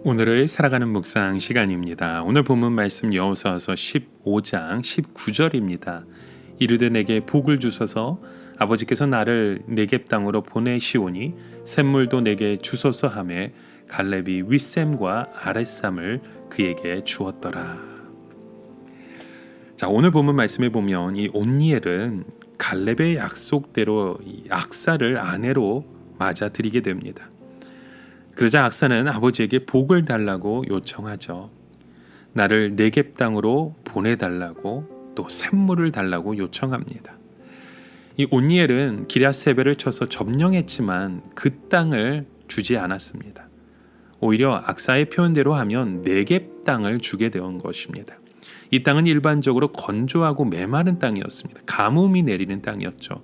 오늘을 살아가는 묵상 시간입니다. 오늘 본문 말씀 여호수아서 15장 19절입니다. 이르되 내게 복을 주소서 아버지께서 나를 네겝 땅으로 보내시오니 샘물도 내게 주소서 하매 갈렙이 윗샘과 아랫샘을 그에게 주었더라. 자, 오늘 본문 말씀에 보면 이 온니엘은 갈렙의 약속대로 악사를 아내로 맞아들이게 됩니다. 그러자 악사는 아버지에게 복을 달라고 요청하죠. 나를 네겝 땅으로 보내달라고 또 샘물을 달라고 요청합니다. 이 온니엘은 기럇세벨을 쳐서 점령했지만 그 땅을 주지 않았습니다. 오히려 악사의 표현대로 하면 네겝 땅을 주게 된 것입니다. 이 땅은 일반적으로 건조하고 메마른 땅이었습니다. 가뭄이 내리는 땅이었죠.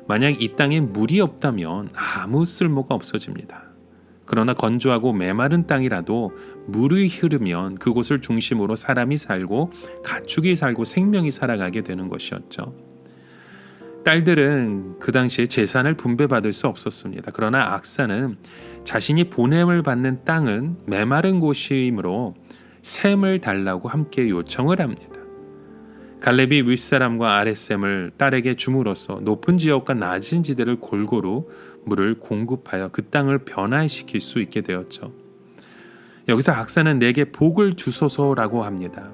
만약 이 땅에 물이 없다면 아무 쓸모가 없어집니다. 그러나 건조하고 메마른 땅이라도 물이 흐르면 그곳을 중심으로 사람이 살고 가축이 살고 생명이 살아가게 되는 것이었죠. 딸들은 그 당시에 재산을 분배받을 수 없었습니다. 그러나 악사는 자신이 보냄을 받는 땅은 메마른 곳이므로 샘을 달라고 함께 요청을 합니다. 갈렙이 윗사람과 아랫샘을 딸에게 줌으로써 높은 지역과 낮은 지대를 골고루 물을 공급하여 그 땅을 변화시킬 수 있게 되었죠. 여기서 악사는 내게 복을 주소서라고 합니다.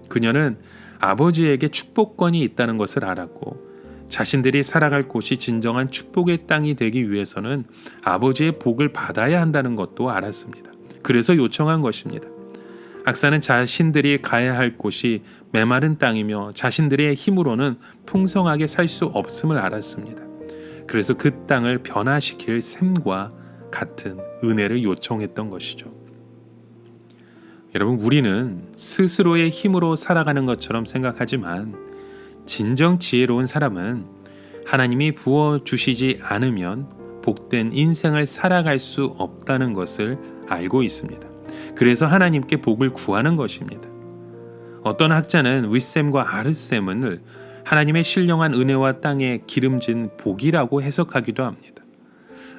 그녀는 아버지에게 축복권이 있다는 것을 알았고 자신들이 살아갈 곳이 진정한 축복의 땅이 되기 위해서는 아버지의 복을 받아야 한다는 것도 알았습니다. 그래서 요청한 것입니다. 악사는 자신들이 가야 할 곳이 메마른 땅이며 자신들의 힘으로는 풍성하게 살 수 없음을 알았습니다. 그래서 그 땅을 변화시킬 샘과 같은 은혜를 요청했던 것이죠. 여러분, 우리는 스스로의 힘으로 살아가는 것처럼 생각하지만 진정 지혜로운 사람은 하나님이 부어주시지 않으면 복된 인생을 살아갈 수 없다는 것을 알고 있습니다. 그래서 하나님께 복을 구하는 것입니다. 어떤 학자는 윗샘과 아랫샘을 하나님의 신령한 은혜와 땅에 기름진 복이라고 해석하기도 합니다.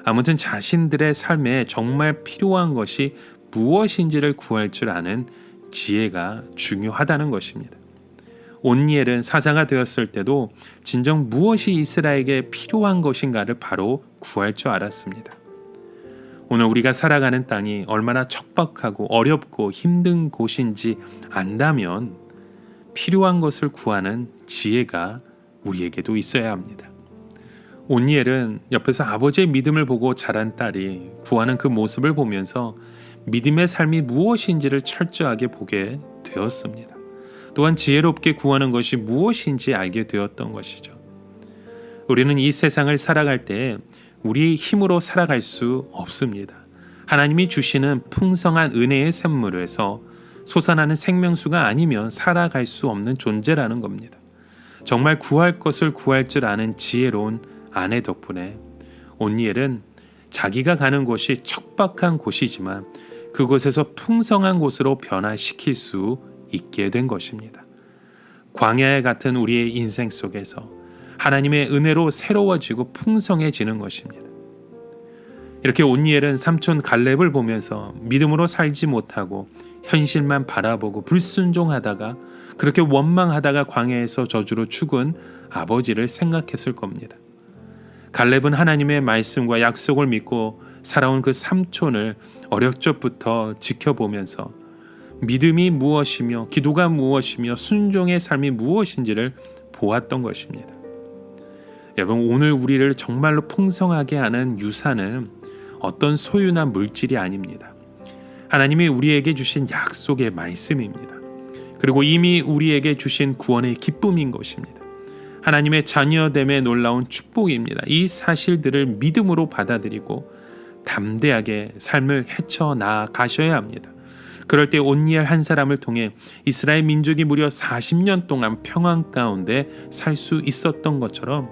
아무튼 자신들의 삶에 정말 필요한 것이 무엇인지를 구할 줄 아는 지혜가 중요하다는 것입니다. 온니엘은 사자가 되었을 때도 진정 무엇이 이스라엘에게 필요한 것인가를 바로 구할 줄 알았습니다. 오늘 우리가 살아가는 땅이 얼마나 척박하고 어렵고 힘든 곳인지 안다면 필요한 것을 구하는 지혜가 우리에게도 있어야 합니다. 온니엘은 옆에서 아버지의 믿음을 보고 자란 딸이 구하는 그 모습을 보면서 믿음의 삶이 무엇인지를 철저하게 보게 되었습니다. 또한 지혜롭게 구하는 것이 무엇인지 알게 되었던 것이죠. 우리는 이 세상을 살아갈 때 우리 힘으로 살아갈 수 없습니다. 하나님이 주시는 풍성한 은혜의 샘물에서 솟아나는 생명수가 아니면 살아갈 수 없는 존재라는 겁니다. 정말 구할 것을 구할 줄 아는 지혜로운 아내 덕분에 온니엘은 자기가 가는 곳이 척박한 곳이지만 그곳에서 풍성한 곳으로 변화시킬 수 있게 된 것입니다. 광야 같은 우리의 인생 속에서 하나님의 은혜로 새로워지고 풍성해지는 것입니다. 이렇게 온니엘은 삼촌 갈렙을 보면서 믿음으로 살지 못하고 현실만 바라보고 불순종하다가 그렇게 원망하다가 광야에서 저주로 죽은 아버지를 생각했을 겁니다. 갈렙은 하나님의 말씀과 약속을 믿고 살아온 그 삼촌을 어릴 적부터 지켜보면서 믿음이 무엇이며 기도가 무엇이며 순종의 삶이 무엇인지를 보았던 것입니다. 여러분, 오늘 우리를 정말로 풍성하게 하는 유산은 어떤 소유나 물질이 아닙니다. 하나님이 우리에게 주신 약속의 말씀입니다. 그리고 이미 우리에게 주신 구원의 기쁨인 것입니다. 하나님의 자녀됨의 놀라운 축복입니다. 이 사실들을 믿음으로 받아들이고 담대하게 삶을 헤쳐나가셔야 합니다. 그럴 때 온니엘 한 사람을 통해 이스라엘 민족이 무려 40년 동안 평안 가운데 살 수 있었던 것처럼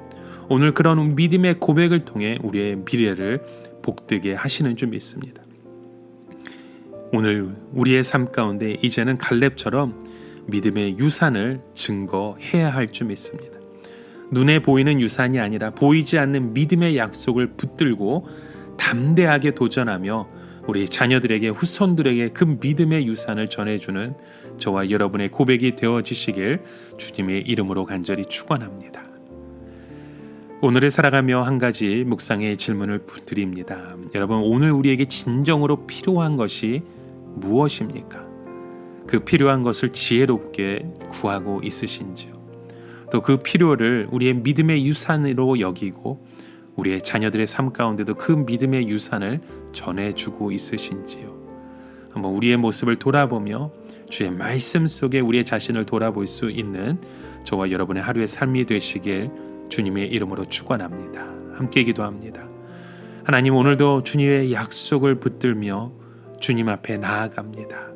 오늘 그런 믿음의 고백을 통해 우리의 미래를 복되게 하시는 줄 믿습니다. 오늘 우리의 삶 가운데 이제는 갈렙처럼 믿음의 유산을 증거해야 할 줄 믿습니다. 눈에 보이는 유산이 아니라 보이지 않는 믿음의 약속을 붙들고 담대하게 도전하며 우리 자녀들에게, 후손들에게 그 믿음의 유산을 전해주는 저와 여러분의 고백이 되어지시길 주님의 이름으로 간절히 축원합니다. 오늘을 살아가며 한 가지 묵상의 질문을 드립니다. 여러분, 오늘 우리에게 진정으로 필요한 것이 무엇입니까? 그 필요한 것을 지혜롭게 구하고 있으신지요? 또 그 필요를 우리의 믿음의 유산으로 여기고 우리의 자녀들의 삶 가운데도 그 믿음의 유산을 전해주고 있으신지요? 한번 우리의 모습을 돌아보며 주의 말씀 속에 우리의 자신을 돌아볼 수 있는 저와 여러분의 하루의 삶이 되시길 주님의 이름으로 축원합니다. 함께 기도합니다. 하나님, 오늘도 주님의 약속을 붙들며 주님 앞에 나아갑니다.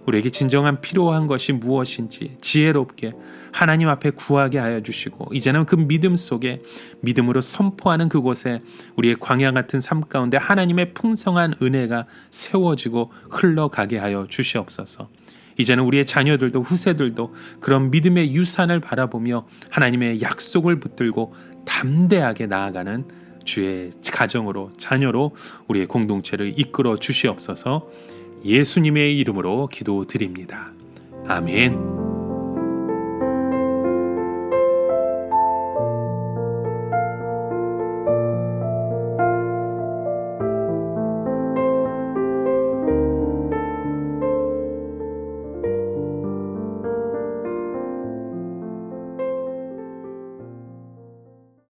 우리에게 진정한 필요한 것이 무엇인지 지혜롭게 하나님 앞에 구하게 하여 주시고, 이제는 그 믿음 속에 믿음으로 선포하는 그곳에 우리의 광야 같은 삶 가운데 하나님의 풍성한 은혜가 세워지고 흘러가게 하여 주시옵소서. 이제는 우리의 자녀들도 후세들도 그런 믿음의 유산을 바라보며 하나님의 약속을 붙들고 담대하게 나아가는 주의 가정으로, 자녀로 우리의 공동체를 이끌어 주시옵소서. 예수님의 이름으로 기도드립니다. 아멘.